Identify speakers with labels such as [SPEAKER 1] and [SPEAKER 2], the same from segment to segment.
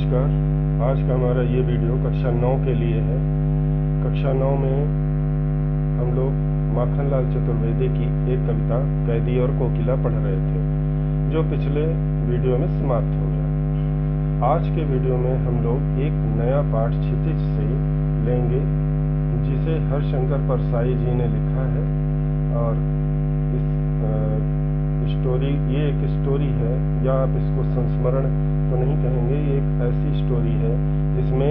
[SPEAKER 1] नमस्कार। आज का हमारा ये वीडियो कक्षा 9 के लिए है। कक्षा 9 में हम लोग माखनलाल चतुर्वेदी की एक कविता कैदी और कोकिला पढ़ रहे थे, जो पिछले वीडियो में समाप्त हो गया। आज के वीडियो में हम लोग एक नया पाठ क्षितिज से लेंगे, जिसे हरशंकर परसाई जी ने लिखा है। और ये एक स्टोरी है, या आप इसको संस्मरण तो नहीं कहेंगे, ये एक ऐसी स्टोरी है जिसमें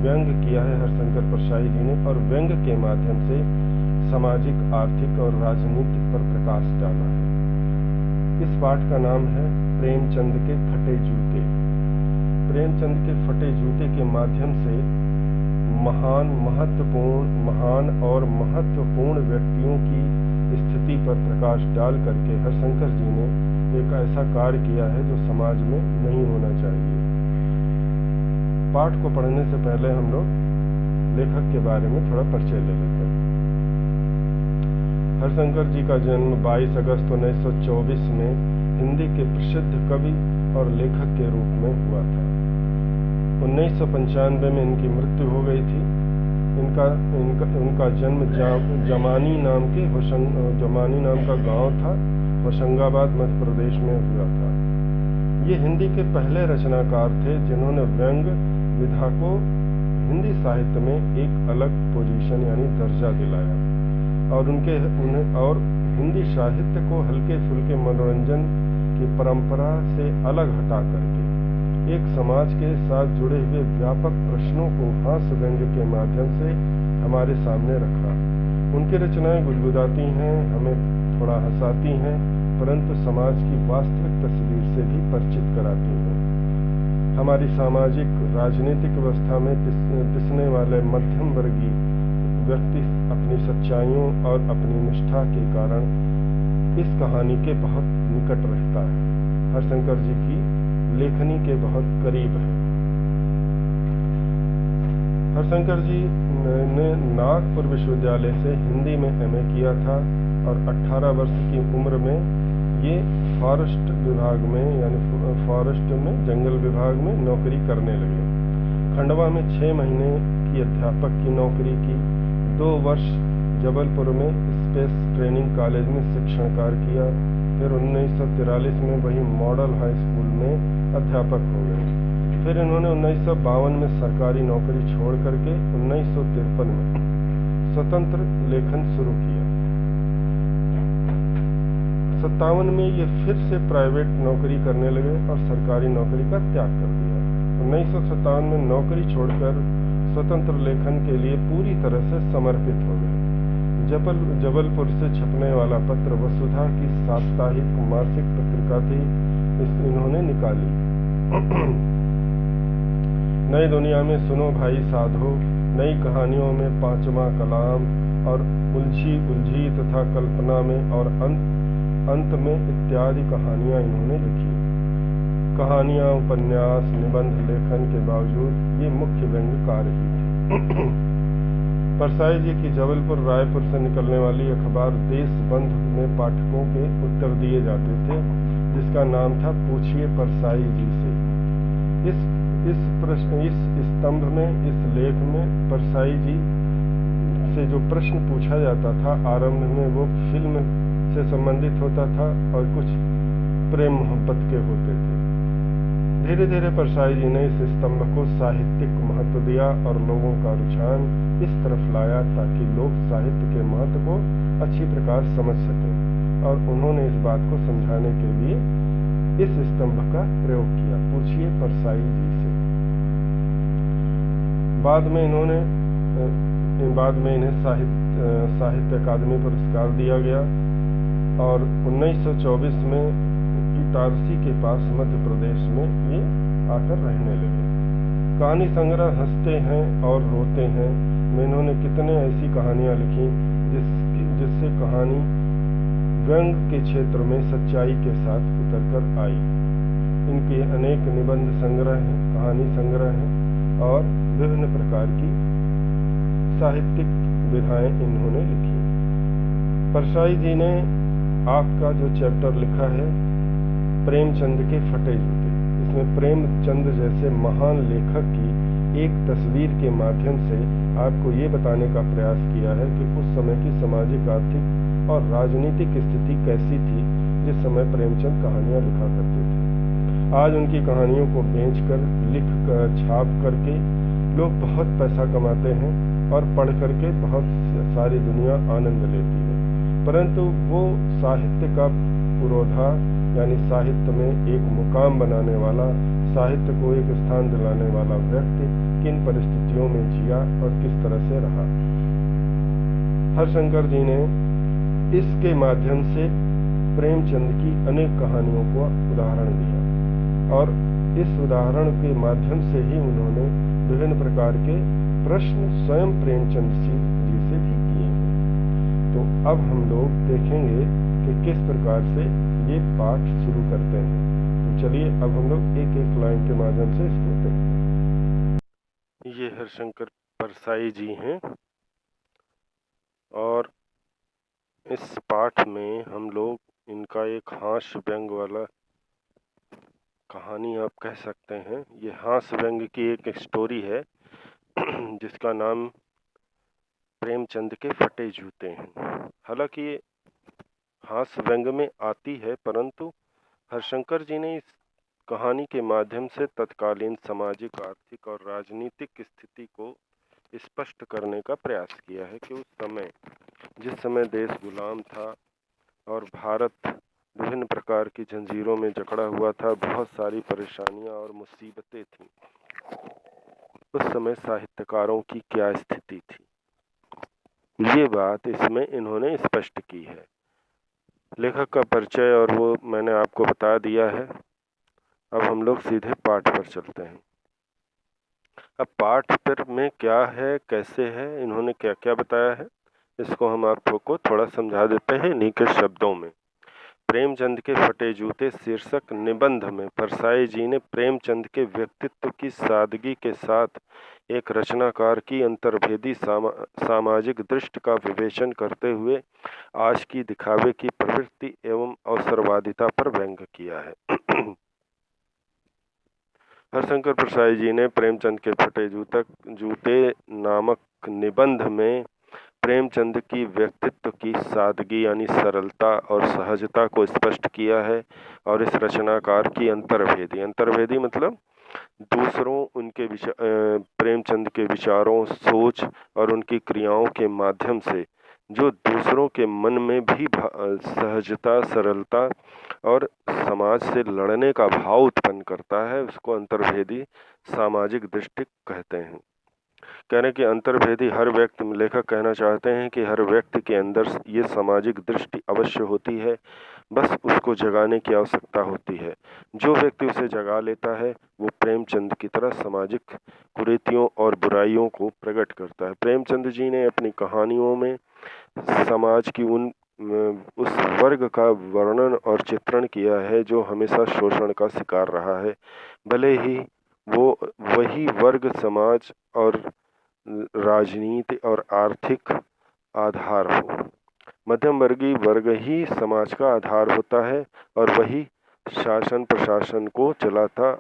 [SPEAKER 1] व्यंग किया है हरशंकर परसाई जी ने, और व्यंग के माध्यम से सामाजिक, आर्थिक और राजनीतिक पर प्रकाश डाला है। इस पाठ का नाम है प्रेमचंद के फटे जूते। प्रेमचंद के फटे जूते के माध्यम से महान और महत्वपूर्ण व्यक्तियों की स्थिति पर प्रकाश डाल करके हरशंकर जी ने एक ऐसा कार्य किया है जो समाज में नहीं होना चाहिए। पाठ को पढ़ने से पहले हम लोग लेखक के बारे में थोड़ा परिचय ले लेते हैं। हरशंकर जी का जन्म 22 अगस्त 1924 में हिंदी के प्रसिद्ध कवि और लेखक के रूप में हुआ था। 1995 में इनकी मृत्यु हो गई थी। उनका जन्म जमानी नाम का गांव था, होशंगाबाद मध्य प्रदेश में हुआ था। ये हिंदी के पहले रचनाकार थे जिन्होंने व्यंग विधा को हिंदी साहित्य में एक अलग पोजीशन यानी दर्जा दिलाया, और हिंदी साहित्य को हल्के फुल्के मनोरंजन की परंपरा से अलग हटा करके एक समाज के साथ जुड़े हुए व्यापक प्रश्नों को हास्य व्यंग के माध्यम से हमारे सामने रखा। उनकी रचनाएं गुदगुदाती हैं, हमें थोड़ा हंसाती हैं, परंतु समाज की वास्तविक तस्वीर से भी परिचित कराती हैं। हमारी सामाजिक राजनीतिक व्यवस्था में पिसने वाले मध्यम वर्गीय व्यक्ति अपनी सच्चाइयों और अपनी निष्ठा के कारण इस कहानी के बहुत निकट रहता है। हरशंकर जी की लेखनी के बहुत करीब है। हरशंकर जी ने नागपुर विश्वविद्यालय से हिंदी में एमए किया था, और 18 वर्ष की उम्र में ये फॉरेस्ट विभाग में यानी फॉरेस्ट में जंगल विभाग में नौकरी करने लगे। खंडवा में 6 महीने की अध्यापक की नौकरी की। 2 वर्ष जबलपुर में स्पेस ट्रेनिंग कॉलेज में शिक्षण कार्य किया। फिर 1943 में वही मॉडल हाई स्कूल में अध्यापक हो गए। फिर इन्होंने 1952 में सरकारी नौकरी छोड़ करके 1953 में स्वतंत्र लेखन शुरू किया। 57 में ये फिर से प्राइवेट नौकरी करने लगे और सरकारी नौकरी का त्याग कर दिया। 1957 में नौकरी छोड़कर स्वतंत्र लेखन के लिए पूरी तरह से समर्पित हो गए। जबलपुर से छपने वाला पत्र वसुधा की साप्ताहिक मासिक पत्रिका थी, इन्होंने निकाली। नई दुनिया में सुनो भाई साधो, नई कहानियों में पांचवा कलाम, और उलझी तथा कल्पना में, और अंत में इत्यादि कहानियां इन्होंने लिखी। कहानियां, उपन्यास, निबंध लेखन के बावजूद ये मुख्य व्यंग कार्य ही थे। परसाई जी की जबलपुर रायपुर से निकलने वाली अखबार देशबंधु में पाठकों के उत्तर दिए जाते थे, जिसका नाम था पूछिए परसाई जी से। इस स्तंभ में, इस लेख में परसाई जी से जो प्रश्न पूछा जाता था, आरंभ में वो फिल्म से संबंधित होता था और कुछ प्रेम मोहब्बत के होते थे। धीरे धीरे परसाई जी ने इस स्तंभ को साहित्यिक महत्व दिया और लोगों का रुझान इस तरफ लाया ताकि लोग साहित्य के महत्व को अच्छी प्रकार समझ सकें, और उन्होंने इस बात को समझाने के लिए इस स्तंभ का प्रयोग किया, पूछिए परसाई जी से। बाद में इन्हें साहित्य अकादमी पुरस्कार दिया गया, और 1924 में इटारसी के पास मध्य प्रदेश में ये आकर रहने लगे। कहानी संग्रह हंसते हैं और रोते हैं में इन्होंने कितने ऐसी कहानियां लिखी जिससे कहानी व्यंग के क्षेत्र में सच्चाई के साथ उतरकर आई। इनके अनेक निबंध संग्रह हैं, कहानी संग्रह हैं, और विभिन्न प्रकार की साहित्यिक विधाएं इन्होंने लिखी। परसाई जी ने आपका जो चैप्टर लिखा है प्रेमचंद के फटे जूते, इसमें प्रेमचंद जैसे महान लेखक की एक तस्वीर के माध्यम से आपको ये बताने का प्रयास किया है कि उस समय की सामाजिक, आर्थिक और राजनीतिक स्थिति कैसी थी जिस समय प्रेमचंद कहानियां लिखा करते थे। आज उनकी कहानियों को बेचकर, लिख कर, छाप करके लोग बहुत पैसा कमाते हैं और पढ़ करके बहुत सारी दुनिया आनंद लेती है, परंतु वो साहित्य का पुरोधा यानी साहित्य में एक मुकाम बनाने वाला, साहित्य को एक स्थान दिलाने वाला व्यक्ति किन परिस्थितियों में जिया और किस तरह से रहा। हरशंकर जी ने इसके माध्यम से प्रेमचंद की अनेक कहानियों को उदाहरण दिया और इस उदाहरण के माध्यम से ही उन्होंने विभिन्न प्रकार के प्रश्न स्वयं प्रेमचंद जी से भी किए हैं। तो अब हम लोग देखेंगे कि किस प्रकार से ये पाठ शुरू करते हैं। तो चलिए अब हम लोग एक एक लाइन के माध्यम से इसको देखते हैं। ये हरशंकर परसाई जी हैं और इस पाठ में हम लोग इनका एक हास्य व्यंग वाला कहानी आप कह सकते हैं, ये हास्य व्यंग की एक स्टोरी है जिसका नाम प्रेमचंद के फटे जूते हैं। हालांकि ये हास्य व्यंग में आती है, परंतु हरशंकर जी ने इस कहानी के माध्यम से तत्कालीन सामाजिक, आर्थिक और राजनीतिक स्थिति को स्पष्ट करने का प्रयास किया है कि उस समय, जिस समय देश गुलाम था और भारत विभिन्न प्रकार की जंजीरों में जकड़ा हुआ था, बहुत सारी परेशानियां और मुसीबतें थीं, उस समय साहित्यकारों की क्या स्थिति थी, ये बात इसमें इन्होंने स्पष्ट की है। लेखक का परिचय और वो मैंने आपको बता दिया है। अब हम लोग सीधे पाठ पर चलते हैं। अब पाठ पर में क्या है, कैसे है, इन्होंने क्या क्या बताया है, इसको हम आपको थोड़ा समझा देते हैं इन्हीं के शब्दों में। प्रेमचंद के फटे जूते शीर्षक निबंध में परसाई जी ने प्रेमचंद के व्यक्तित्व की सादगी के साथ एक रचनाकार की अंतर्भेदी सामाजिक दृष्टि का विवेचन करते हुए आज की दिखावे की प्रवृत्ति एवं अवसरवादिता पर व्यंग किया है। हरशंकर परसाई जी ने प्रेमचंद के फटे जूते नामक निबंध में प्रेमचंद की व्यक्तित्व की सादगी यानी सरलता और सहजता को स्पष्ट किया है और इस रचनाकार की अंतर्भेदी मतलब दूसरों, उनके प्रेमचंद के विचारों, सोच और उनकी क्रियाओं के माध्यम से जो दूसरों के मन में भी सहजता, सरलता और समाज से लड़ने का भाव उत्पन्न करता है, उसको अंतर्भेदी सामाजिक दृष्टि कहते हैं। कहने कि अंतर्भेदी हर व्यक्ति, लेखक कहना चाहते हैं कि हर व्यक्ति के अंदर ये सामाजिक दृष्टि अवश्य होती है, बस उसको जगाने की आवश्यकता होती है। जो व्यक्ति उसे जगा लेता है वो प्रेमचंद की तरह सामाजिक कुरीतियों और बुराइयों को प्रकट करता है। प्रेमचंद जी ने अपनी कहानियों में समाज की उस वर्ग का वर्णन और चित्रण किया है जो हमेशा शोषण का शिकार रहा है, भले ही वो वही वर्ग समाज और राजनीति और आर्थिक आधार हो। मध्यम वर्गीय वर्ग ही समाज का आधार होता है और वही शासन प्रशासन को चलाता,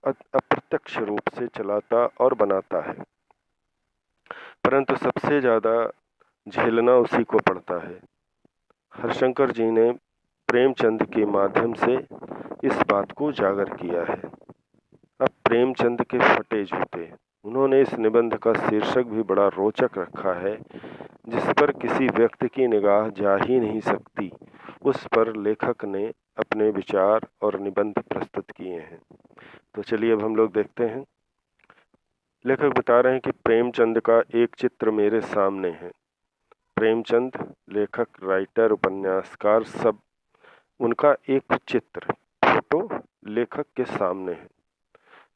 [SPEAKER 1] अप्रत्यक्ष रूप से चलाता और बनाता है, परंतु सबसे ज्यादा झेलना उसी को पड़ता है। हरशंकर जी ने प्रेमचंद के माध्यम से इस बात को उजागर किया है। अब प्रेमचंद के फटे जूते, उन्होंने इस निबंध का शीर्षक भी बड़ा रोचक रखा है, जिस पर किसी व्यक्ति की निगाह जा ही नहीं सकती, उस पर लेखक ने अपने विचार और निबंध प्रस्तुत किए हैं। तो चलिए अब हम लोग देखते हैं। लेखक बता रहे हैं कि प्रेमचंद का एक चित्र मेरे सामने है। प्रेमचंद लेखक, राइटर, उपन्यासकार, सब उनका एक चित्र, फोटो लेखक के सामने है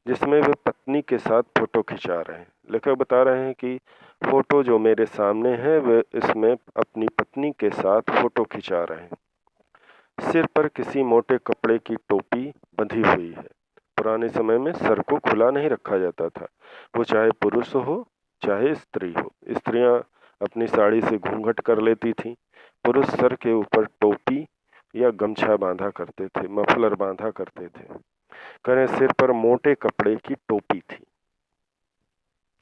[SPEAKER 1] जिसमें वे पत्नी के साथ फोटो खिंचा रहे हैं। लेखक बता रहे हैं कि फोटो जो मेरे सामने है वे इसमें अपनी पत्नी के साथ फोटो खिंचा रहे हैं। सिर पर किसी मोटे कपड़े की टोपी बंधी हुई है। पुराने समय में सर को खुला नहीं रखा जाता था, वो चाहे पुरुष हो चाहे स्त्री हो। स्त्रियां अपनी साड़ी से घूंघट कर लेती थीं, पुरुष सर के ऊपर टोपी या गमछा बांधा करते थे, मफलर बांधा करते थे। करें सिर पर मोटे कपड़े की टोपी थी,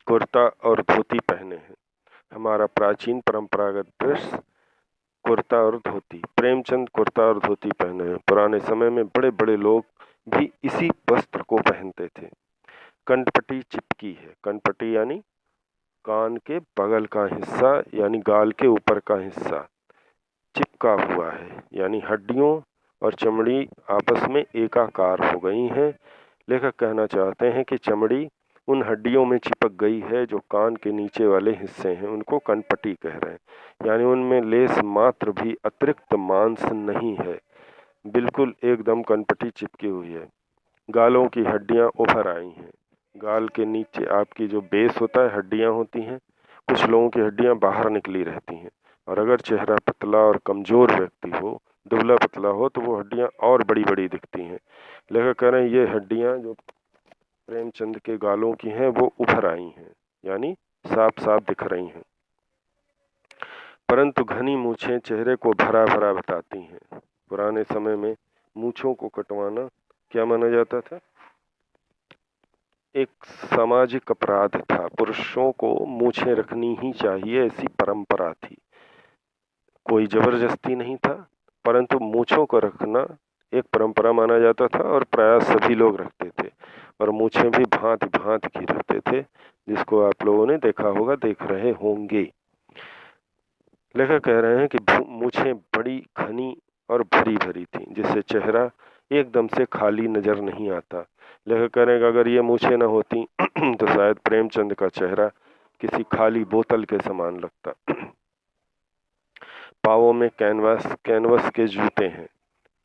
[SPEAKER 1] कुर्ता और धोती पहने हैं। हमारा प्राचीन परंपरागत ड्रेस कुर्ता और धोती। प्रेमचंद कुर्ता और धोती पहने हैं। पुराने समय में बड़े बड़े लोग भी इसी वस्त्र को पहनते थे। कंठपटी चिपकी है। कंठपटी यानी कान के बगल का हिस्सा यानी गाल के ऊपर का हिस्सा चिपका हुआ है, यानी हड्डियों और चमड़ी आपस में एकाकार हो गई हैं। लेखक कहना चाहते हैं कि चमड़ी उन हड्डियों में चिपक गई है जो कान के नीचे वाले हिस्से हैं, उनको कनपटी कह रहे हैं, यानी उनमें लेस मात्र भी अतिरिक्त मांस नहीं है, बिल्कुल एकदम कनपटी चिपकी हुई है। गालों की हड्डियां उभर आई हैं। गाल के नीचे आपकी जो बेस होता है हड्डियां होती हैं, कुछ लोगों की हड्डियां बाहर निकली रहती हैं, और अगर चेहरा पतला और कमजोर व्यक्ति हो, दुबला पतला हो, तो वो हड्डियां और बड़ी बड़ी दिखती हैं। लेखक कह रहे हैं ये हड्डियां जो प्रेमचंद के गालों की हैं वो उभर आई हैं, यानी साफ साफ दिख रही हैं। परंतु घनी मूछें चेहरे को भरा भरा बताती हैं। पुराने समय में मूछों को कटवाना क्या माना जाता था? एक सामाजिक अपराध था। पुरुषों को मूछें रखनी ही चाहिए, ऐसी परंपरा थी। कोई जबरदस्ती नहीं था, परंतु मूछों को रखना एक परंपरा माना जाता था और प्राय सभी लोग रखते थे, और मूछें भी भांति भांति की रखते थे, जिसको आप लोगों ने देखा होगा, देख रहे होंगे। लेखक कह रहे हैं कि मूछें बड़ी घनी और भरी भरी थी, जिससे चेहरा एकदम से खाली नजर नहीं आता। लेखक कह रहे हैं कि अगर ये मूछें न होती तो शायद प्रेमचंद का चेहरा किसी खाली बोतल के समान लगता। पाँवों में कैनवस के जूते हैं।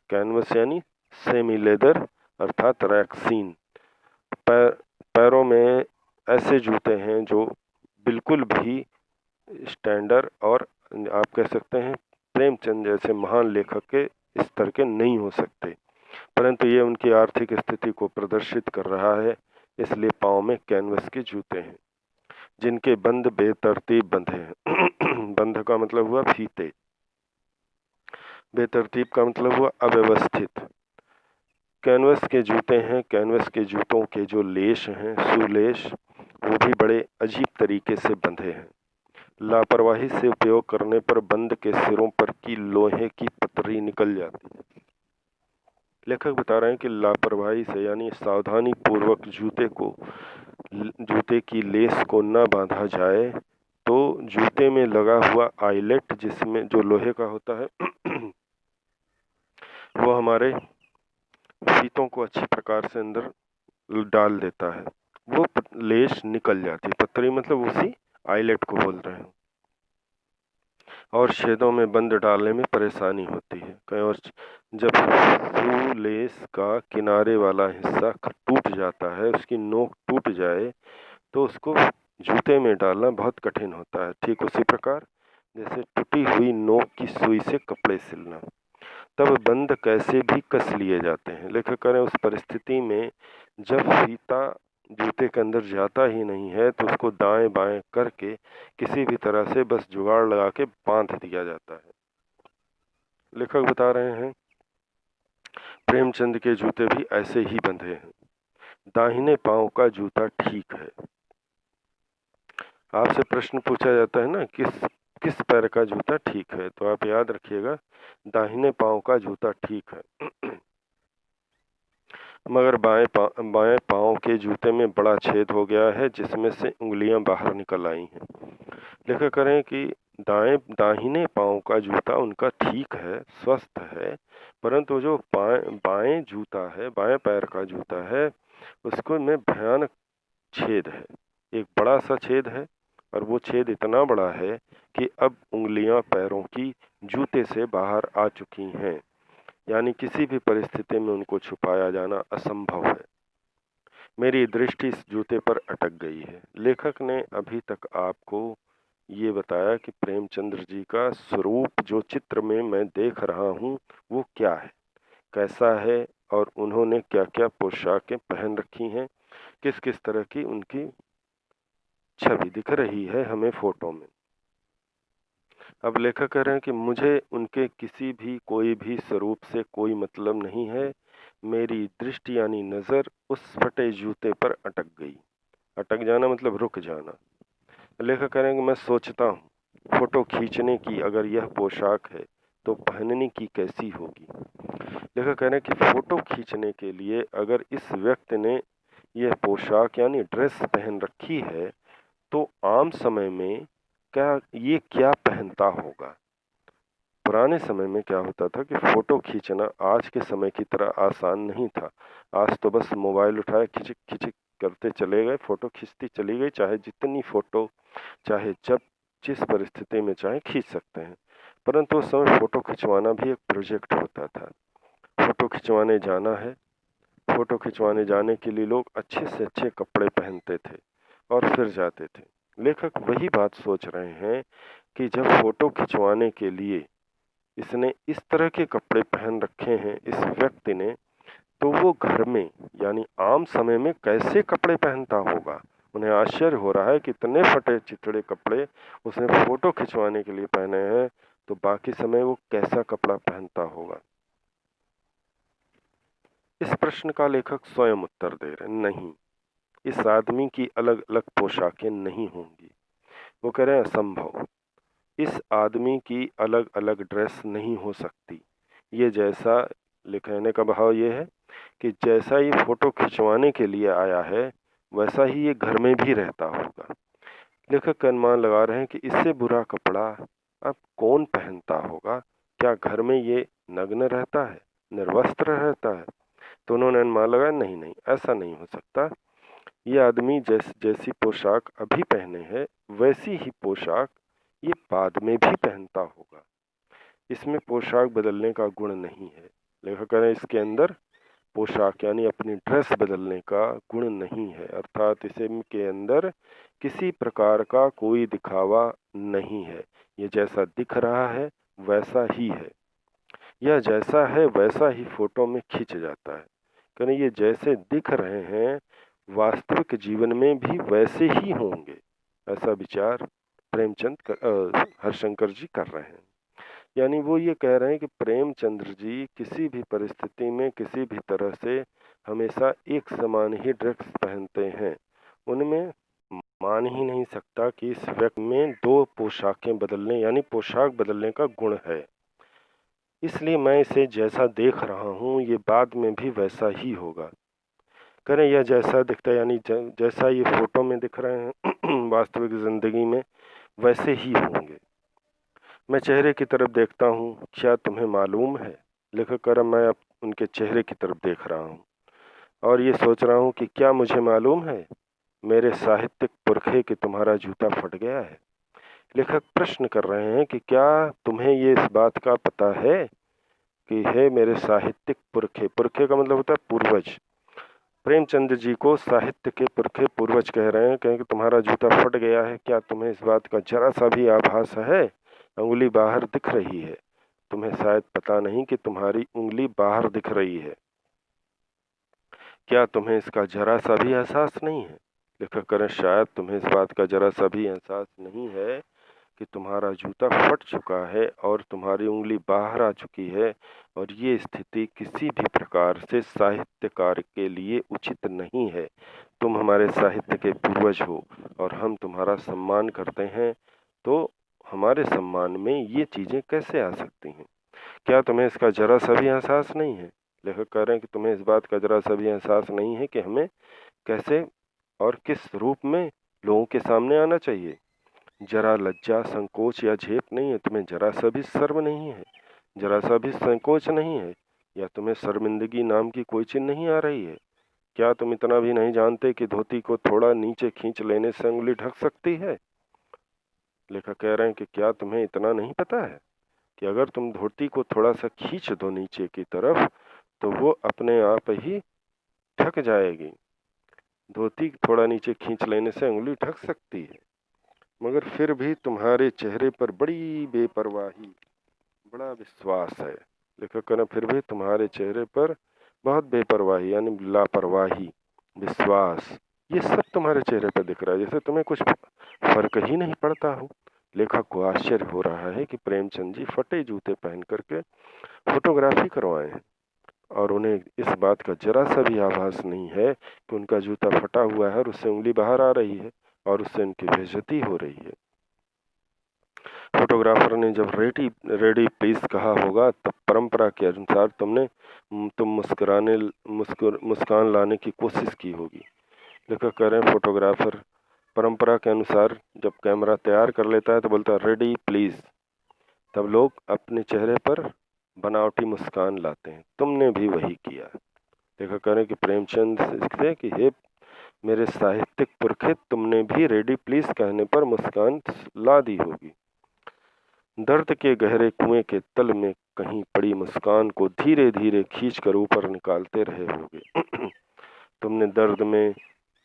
[SPEAKER 1] कैनवस यानी सेमी लेदर अर्थात रैक्सीन। पैरों में ऐसे जूते हैं जो बिल्कुल भी स्टैंडर्ड और आप कह सकते हैं प्रेमचंद जैसे महान लेखक के स्तर के नहीं हो सकते, परंतु ये उनकी आर्थिक स्थिति को प्रदर्शित कर रहा है, इसलिए पाँव में कैनवस के जूते हैं, जिनके बंद बेतरतीब बंधे हैं। बंध का मतलब हुआ फीते, बेतरतीब का मतलब हुआ अव्यवस्थित। कैनवस के जूते हैं। कैनवस के जूतों के जो लेश हैं, सुलेश, वो भी बड़े अजीब तरीके से बंधे हैं। लापरवाही से उपयोग करने पर बंद के सिरों पर की लोहे की पतरी निकल जाती है। लेखक बता रहे हैं कि लापरवाही से यानी सावधानी पूर्वक जूते की लेस को न बांधा जाए तो जूते में लगा हुआ आइलेट, जिसमें जो लोहे का होता है, वो हमारे फीतों को अच्छी प्रकार से अंदर डाल देता है। वो लेस निकल जाती है। पतरी मतलब उसी आइलेट को बोल रहे हैं, और छेदों में बंद डालने में परेशानी होती है। कहीं और जब शू लेस का किनारे वाला हिस्सा टूट जाता है, उसकी नोक टूट जाए, तो उसको जूते में डालना बहुत कठिन होता है। ठीक उसी प्रकार जैसे टूटी हुई नोक की सुई से कपड़े सिलना। तब बंद कैसे भी कस लिए जाते हैं। लेखक करें उस परिस्थिति में जब फीता जूते के अंदर जाता ही नहीं है, तो उसको दाएं बाएं करके किसी भी तरह से बस जुगाड़ लगा के बांध दिया जाता है। लेखक बता रहे हैं प्रेमचंद के जूते भी ऐसे ही बंधे हैं। दाहिने पांव का जूता ठीक है। आपसे प्रश्न पूछा जाता है ना, किस पैर का जूता ठीक है, तो आप याद रखिएगा दाहिने पांव का जूता ठीक है। मगर बाएं पांव के जूते में बड़ा छेद हो गया है, जिसमें से उंगलियां बाहर निकल आई हैं। लेखक करें कि दाहिने पांव का जूता उनका ठीक है, स्वस्थ है, परंतु जो बाएं जूता है, बाएं पैर का जूता है, उसको में भयानक छेद है। एक बड़ा सा छेद है, और वो छेद इतना बड़ा है कि अब उंगलियां पैरों की जूते से बाहर आ चुकी हैं, यानी किसी भी परिस्थिति में उनको छुपाया जाना असंभव है। मेरी दृष्टि इस जूते पर अटक गई है। लेखक ने अभी तक आपको ये बताया कि प्रेमचंद्र जी का स्वरूप जो चित्र में मैं देख रहा हूँ वो क्या है, कैसा है, और उन्होंने क्या क्या पोशाकें पहन रखी हैं, किस किस तरह की उनकी छवि दिख रही है हमें फोटो में। अब लेखक कह रहे हैं कि मुझे उनके किसी भी कोई भी स्वरूप से कोई मतलब नहीं है। मेरी दृष्टि यानी नज़र उस फटे जूते पर अटक गई। अटक जाना मतलब रुक जाना। लेखक कह रहे हैं कि मैं सोचता हूँ, फोटो खींचने की अगर यह पोशाक है तो पहनने की कैसी होगी। लेखक कह रहे हैं कि फोटो खींचने के लिए अगर इस व्यक्ति ने यह पोशाक यानी ड्रेस पहन रखी है तो आम समय में क्या पहनता होगा। पुराने समय में क्या होता था कि फोटो खींचना आज के समय की तरह आसान नहीं था। आज तो बस मोबाइल उठाए खिचिक खिचिक करते चले गए, फोटो खींचती चली गई, चाहे जितनी फोटो चाहे जब जिस परिस्थिति में चाहे खींच सकते हैं। परंतु उस समय फोटो खिंचवाना भी एक प्रोजेक्ट होता था। फोटो खिंचवाने जाना है, फोटो खिंचवाने जाने के लिए लोग अच्छे से अच्छे कपड़े पहनते थे और फिर जाते थे। लेखक वही बात सोच रहे हैं कि जब फोटो खिंचवाने के लिए इसने इस तरह के कपड़े पहन रखे हैं इस व्यक्ति ने, तो वो घर में यानी आम समय में कैसे कपड़े पहनता होगा। उन्हें आश्चर्य हो रहा है कि इतने फटे चिथड़े कपड़े उसने फोटो खिंचवाने के लिए पहने हैं, तो बाकी समय वो कैसा कपड़ा पहनता होगा। इस प्रश्न का लेखक स्वयं उत्तर दे रहे हैं, नहीं, इस आदमी की अलग अलग पोशाकें नहीं होंगी। वो कह रहे हैं असंभव, इस आदमी की अलग अलग ड्रेस नहीं हो सकती। ये जैसा लिखने का भाव ये है कि जैसा ये फोटो खिंचवाने के लिए आया है वैसा ही ये घर में भी रहता होगा। लेखक का अनुमान लगा रहे हैं कि इससे बुरा कपड़ा अब कौन पहनता होगा। क्या घर में ये नग्न रहता है, निर्वस्त्र रहता है। तो उन्होंने अनुमान लगाया, नहीं नहीं, ऐसा नहीं हो सकता। ये आदमी जैसी पोशाक अभी पहने है वैसी ही पोशाक ये बाद में भी पहनता होगा। इसमें पोशाक बदलने का गुण नहीं है। लेखक कह रहे हैं इसके अंदर पोशाक यानी अपनी ड्रेस बदलने का गुण नहीं है, अर्थात इसके अंदर किसी प्रकार का कोई दिखावा नहीं है। ये जैसा दिख रहा है वैसा ही है, यह जैसा है वैसा ही फोटो में खींच जाता है। कहने ये जैसे दिख रहे हैं वास्तविक जीवन में भी वैसे ही होंगे, ऐसा विचार हरिशंकर जी कर रहे हैं। यानी वो ये कह रहे हैं कि प्रेमचंद्र जी किसी भी परिस्थिति में किसी भी तरह से हमेशा एक समान ही ड्रेस पहनते हैं। उनमें मान ही नहीं सकता कि इस व्यक्ति में दो पोशाकें बदलने यानी पोशाक बदलने का गुण है। इसलिए मैं इसे जैसा देख रहा हूँ ये बाद में भी वैसा ही होगा। करें यह जैसा दिखता है यानी जैसा ये फोटो में दिख रहे हैं वास्तविक जिंदगी में वैसे ही होंगे। मैं चेहरे की तरफ देखता हूँ, क्या तुम्हें मालूम है। लेखक कह रहा मैं अब उनके चेहरे की तरफ देख रहा हूँ और ये सोच रहा हूँ कि क्या मुझे मालूम है मेरे साहित्यिक पुरखे कि तुम्हारा जूता फट गया है। लेखक प्रश्न कर रहे हैं कि क्या तुम्हें ये इस बात का पता है कि है मेरे साहित्यिक पुरखे। पुरखे का मतलब होता है पूर्वज। प्रेमचंद जी को साहित्य के पुरखे पूर्वज कह रहे हैं, कहें कि तुम्हारा जूता फट गया है, क्या तुम्हें इस बात का जरा सा भी आभास है। उंगली बाहर दिख रही है, तुम्हें शायद पता नहीं कि तुम्हारी उंगली बाहर दिख रही है। क्या तुम्हें इसका जरा सा भी एहसास नहीं है। लेखक करें शायद तुम्हें इस बात का जरा सा भी एहसास नहीं है कि तुम्हारा जूता फट चुका है और तुम्हारी उंगली बाहर आ चुकी है, और ये स्थिति किसी भी प्रकार से साहित्यकार के लिए उचित नहीं है। तुम हमारे साहित्य के पूर्वज हो और हम तुम्हारा सम्मान करते हैं, तो हमारे सम्मान में ये चीजें कैसे आ सकती हैं। क्या तुम्हें इसका जरा सा भी एहसास नहीं है। लेखक कह रहे हैं कि तुम्हें इस बात का जरा सा भी एहसास नहीं है कि हमें कैसे और किस रूप में लोगों के सामने आना चाहिए। जरा लज्जा संकोच या झेप नहीं है, तुम्हें जरा सा भी शर्म नहीं है, जरा सा भी संकोच नहीं है, या तुम्हें शर्मिंदगी नाम की कोई चीज नहीं आ रही है। क्या तुम इतना भी नहीं जानते कि धोती को थोड़ा नीचे खींच लेने से उंगली ढक सकती है। लेखक कह रहे हैं कि क्या तुम्हें इतना नहीं पता है कि अगर तुम धोती को थोड़ा सा खींच दो नीचे की तरफ तो वो अपने आप ही ढक जाएगी। धोती थोड़ा नीचे खींच लेने से उंगली ढक सकती है, मगर फिर भी तुम्हारे चेहरे पर बड़ी बेपरवाही, बड़ा विश्वास है। लेखक कहना फिर भी तुम्हारे चेहरे पर बहुत बेपरवाही यानी लापरवाही, विश्वास, ये सब तुम्हारे चेहरे पर दिख रहा है, जैसे तुम्हें कुछ फर्क ही नहीं पड़ता हो। लेखक को आश्चर्य हो रहा है कि प्रेमचंद जी फटे जूते पहन करके फोटोग्राफी करवाए हैं और उन्हें इस बात का जरा सा भी आभास नहीं है कि उनका जूता फटा हुआ है और उससे उंगली बाहर आ रही है और उससे उनकी बेइज्जती हो रही है। फोटोग्राफर ने जब रेडी रेडी प्लीज कहा होगा तब परंपरा के अनुसार तुम मुस्कान लाने की कोशिश की होगी। लेखक कह रहे हैं फोटोग्राफर परंपरा के अनुसार जब कैमरा तैयार कर लेता है तो बोलता है रेडी प्लीज, तब लोग अपने चेहरे पर बनावटी मुस्कान लाते हैं। तुमने भी वही किया। लेखक कह रहे हैं कि प्रेमचंद से कि हे मेरे साहित्यिक पुरखे, तुमने भी रेडी प्लीज कहने पर मुस्कान ला दी होगी। दर्द के गहरे कुएं के तल में कहीं पड़ी मुस्कान को धीरे धीरे खींचकर ऊपर निकालते रहे होगे।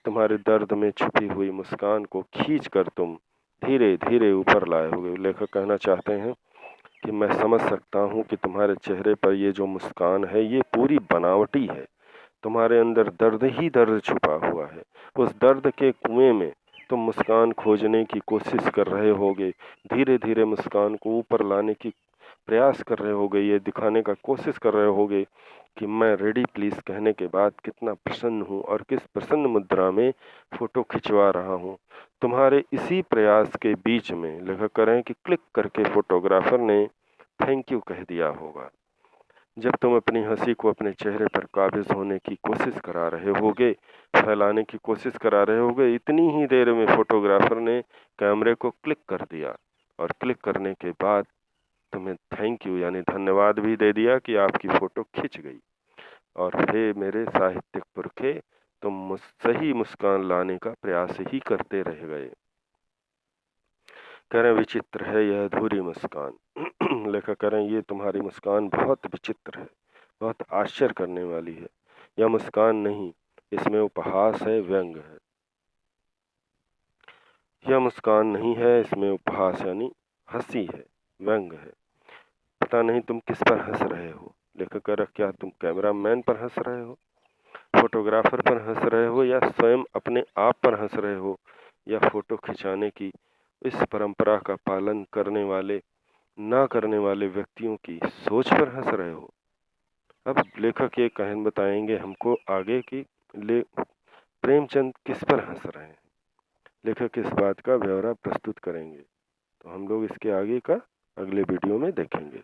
[SPEAKER 1] तुम्हारे दर्द में छुपी हुई मुस्कान को खींचकर तुम धीरे धीरे ऊपर लाए होगे। लेखक कहना चाहते हैं कि मैं समझ सकता हूँ कि तुम्हारे चेहरे पर ये जो मुस्कान है ये पूरी बनावटी है। तुम्हारे अंदर दर्द ही दर्द छुपा हुआ है। उस दर्द के कुएं में तुम मुस्कान खोजने की कोशिश कर रहे होगे, धीरे धीरे मुस्कान को ऊपर लाने की प्रयास कर रहे होगे, ये दिखाने का कोशिश कर रहे होगे कि मैं रेडी प्लीज कहने के बाद कितना प्रसन्न हूँ और किस प्रसन्न मुद्रा में फोटो खिंचवा रहा हूँ। तुम्हारे इसी प्रयास के बीच में लेखक कह रहे हैं कि क्लिक करके फोटोग्राफर ने थैंक यू कह दिया होगा। जब तुम अपनी हंसी को अपने चेहरे पर काबिज होने की कोशिश करा रहे होगे, फैलाने की कोशिश करा रहे होगे, इतनी ही देर में फोटोग्राफर ने कैमरे को क्लिक कर दिया और क्लिक करने के बाद तुम्हें थैंक यू यानी धन्यवाद भी दे दिया कि आपकी फोटो खिंच गई। और हे मेरे साहित्यिक पुरखे, तुम सही मुस्कान लाने का प्रयास ही करते रह गए। कह रहे विचित्र है यह अधूरी मुस्कान। लेखक कह रहे हैं ये तुम्हारी मुस्कान बहुत विचित्र है, बहुत आश्चर्य करने वाली है। यह मुस्कान नहीं, इसमें उपहास है, व्यंग है। यह मुस्कान नहीं है, इसमें उपहास यानी हंसी है, व्यंग है। पता नहीं तुम किस पर हंस रहे हो। लेखक कह रहा क्या तुम कैमरामैन पर हंस रहे हो, फोटोग्राफर पर हंस रहे हो, या स्वयं अपने आप पर हंस रहे हो, या फोटो खिंचाने की इस परंपरा का पालन करने वाले ना करने वाले व्यक्तियों की सोच पर हंस रहे हो। अब लेखक ये कहन बताएंगे हमको आगे कि प्रेमचंद किस पर हंस रहे हैं। लेखक इस बात का ब्यौरा प्रस्तुत करेंगे, तो हम लोग इसके आगे का अगले वीडियो में देखेंगे।